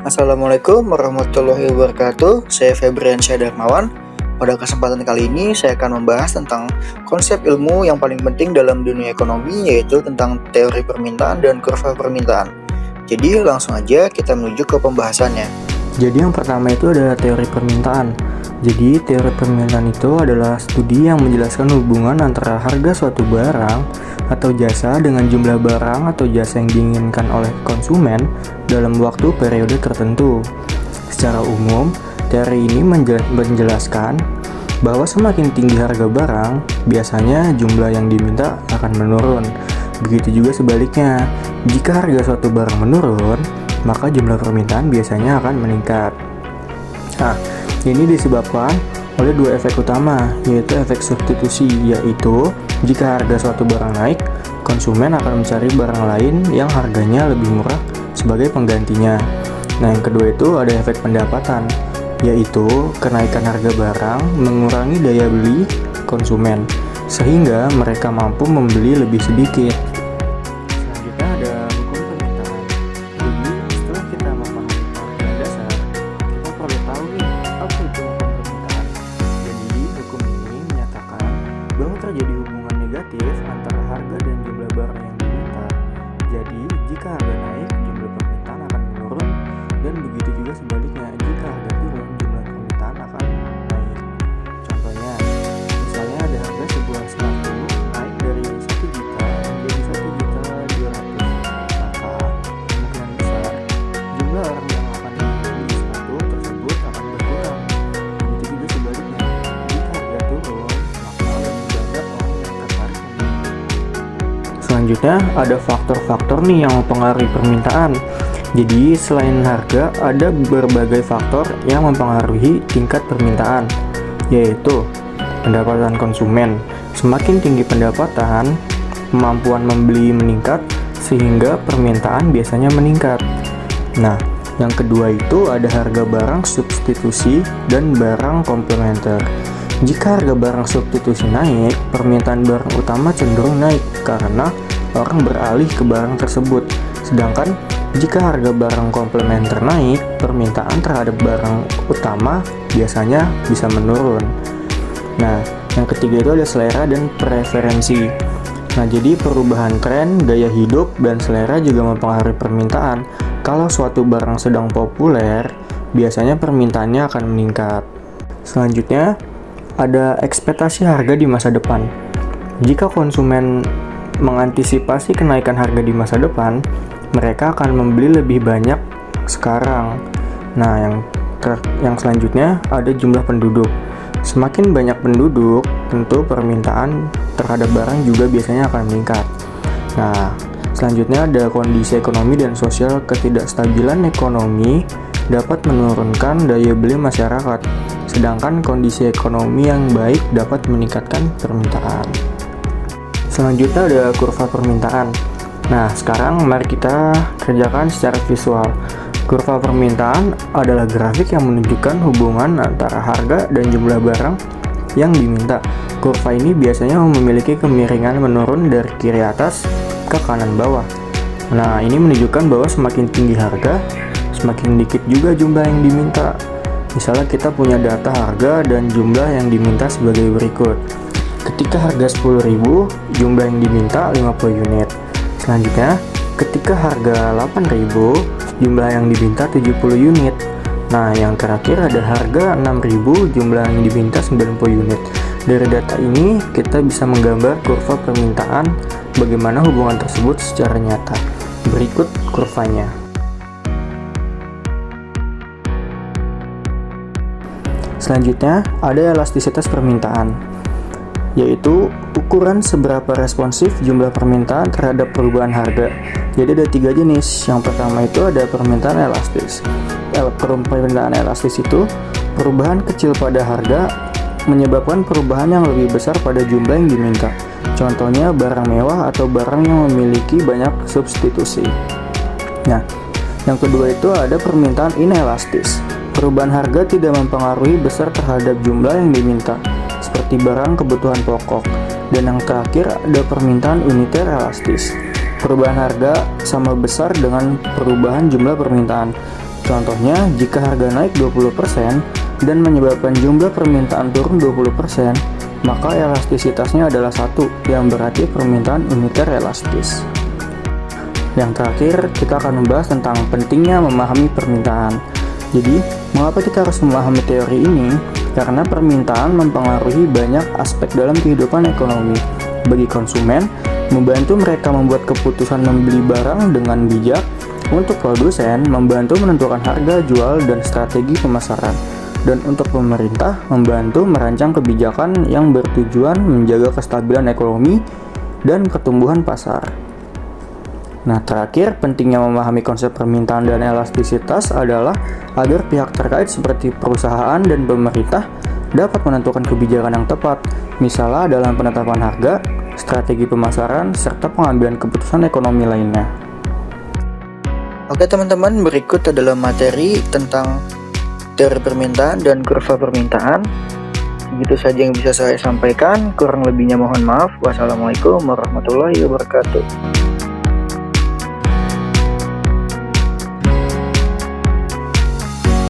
Assalamualaikum warahmatullahi wabarakatuh. Saya Febriansyah Darmawan. Pada kesempatan kali ini saya akan membahas tentang konsep ilmu yang paling penting dalam dunia ekonomi, yaitu tentang teori permintaan dan kurva permintaan. Jadi langsung aja kita menuju ke pembahasannya. Jadi yang pertama itu adalah teori permintaan. Jadi teori permintaan itu adalah studi yang menjelaskan hubungan antara harga suatu barang atau jasa dengan jumlah barang atau jasa yang diinginkan oleh konsumen dalam waktu periode tertentu. Secara umum, teori ini menjelaskan bahwa semakin tinggi harga barang, biasanya jumlah yang diminta akan menurun. Begitu juga sebaliknya, jika harga suatu barang menurun, maka jumlah permintaan biasanya akan meningkat. Nah, ini disebabkan oleh dua efek utama, yaitu efek substitusi, yaitu jika harga suatu barang naik, konsumen akan mencari barang lain yang harganya lebih murah sebagai penggantinya. Nah, yang kedua itu ada efek pendapatan, yaitu kenaikan harga barang mengurangi daya beli konsumen, sehingga mereka mampu membeli lebih sedikit. Selanjutnya ada hukum permintaan. Jadi, setelah kita memahami pengertian dasar, kita perlu tahu nih, apa itu hukum permintaan. Jadi, hukum ini menyatakan bahwa terjadi hubungan negatif antara harga dan jumlah barang yang diminta. Jadi, jika harga naik, jumlah permintaan akan menurun, dan begitu juga sebaliknya, jika harga turun, jumlah permintaan akan naik. Contohnya, misalnya ada harga sebuah sepatu naik dari 1 juta menjadi 1.200.000, maka kemungkinan besar jumlah orang yang akan membeli sepatu tersebut akan berkurang. Begitu juga sebaliknya, jika harga turun, maka lebih banyak orang yang tertarik membeli. Selanjutnya ada faktor-faktor nih yang mempengaruhi permintaan. Jadi selain harga, ada berbagai faktor yang mempengaruhi tingkat permintaan, yaitu pendapatan konsumen. Semakin tinggi pendapatan, kemampuan membeli meningkat, sehingga permintaan biasanya meningkat. Nah, yang kedua itu ada harga barang substitusi dan barang komplementer. Jika harga barang substitusi naik, permintaan barang utama cenderung naik karena orang beralih ke barang tersebut. Sedangkan jika harga barang komplementer naik, permintaan terhadap barang utama biasanya bisa menurun. Nah, yang ketiga itu ada selera dan preferensi. Nah, jadi perubahan tren, gaya hidup, dan selera juga mempengaruhi permintaan. Kalau suatu barang sedang populer, biasanya permintaannya akan meningkat. Selanjutnya, ada ekspektasi harga di masa depan. Jika konsumen mengantisipasi kenaikan harga di masa depan, mereka akan membeli lebih banyak sekarang. Nah, yang selanjutnya ada jumlah penduduk. Semakin banyak penduduk, tentu permintaan terhadap barang juga biasanya akan meningkat. Nah, selanjutnya ada kondisi ekonomi dan sosial. Ketidakstabilan ekonomi dapat menurunkan daya beli masyarakat, sedangkan kondisi ekonomi yang baik dapat meningkatkan permintaan. Selanjutnya ada kurva permintaan. Nah, sekarang mari kita kerjakan secara visual. Kurva permintaan adalah grafik yang menunjukkan hubungan antara harga dan jumlah barang yang diminta. Kurva ini biasanya memiliki kemiringan menurun dari kiri atas ke kanan bawah. Nah, ini menunjukkan bahwa semakin tinggi harga, semakin dikit juga jumlah yang diminta. Misalnya kita punya data harga dan jumlah yang diminta sebagai berikut. Ketika harga 10.000, jumlah yang diminta 50 unit. Selanjutnya, ketika harga 8.000, jumlah yang diminta 70 unit. Nah, yang terakhir ada harga 6.000, jumlah yang diminta 90 unit. Dari data ini, kita bisa menggambar kurva permintaan, bagaimana hubungan tersebut secara nyata. Berikut kurvanya. Selanjutnya, ada elastisitas permintaan, yaitu ukuran seberapa responsif jumlah permintaan terhadap perubahan harga. Jadi ada 3 jenis. Yang pertama itu ada permintaan elastis. Permintaan elastis itu perubahan kecil pada harga menyebabkan perubahan yang lebih besar pada jumlah yang diminta. Contohnya barang mewah atau barang yang memiliki banyak substitusi. Nah, yang kedua itu ada permintaan inelastis. Perubahan harga tidak mempengaruhi besar terhadap jumlah yang diminta, seperti barang kebutuhan pokok. Dan yang terakhir ada permintaan uniter elastis. Perubahan harga sama besar dengan perubahan jumlah permintaan. Contohnya, jika harga naik 20% dan menyebabkan jumlah permintaan turun 20%, maka elastisitasnya adalah 1, yang berarti permintaan uniter elastis. Yang terakhir, kita akan membahas tentang pentingnya memahami permintaan. Jadi, mengapa kita harus memahami teori ini? Karena permintaan mempengaruhi banyak aspek dalam kehidupan ekonomi. Bagi konsumen, membantu mereka membuat keputusan membeli barang dengan bijak. Untuk produsen, membantu menentukan harga jual dan strategi pemasaran. Dan untuk pemerintah, membantu merancang kebijakan yang bertujuan menjaga kestabilan ekonomi dan pertumbuhan pasar. Nah, terakhir, pentingnya memahami konsep permintaan dan elastisitas adalah agar pihak terkait seperti perusahaan dan pemerintah dapat menentukan kebijakan yang tepat, misalnya dalam penetapan harga, strategi pemasaran, serta pengambilan keputusan ekonomi lainnya. Oke teman-teman, berikut adalah materi tentang teori permintaan dan kurva permintaan. Begitu saja yang bisa saya sampaikan, kurang lebihnya mohon maaf. Wassalamualaikum warahmatullahi wabarakatuh.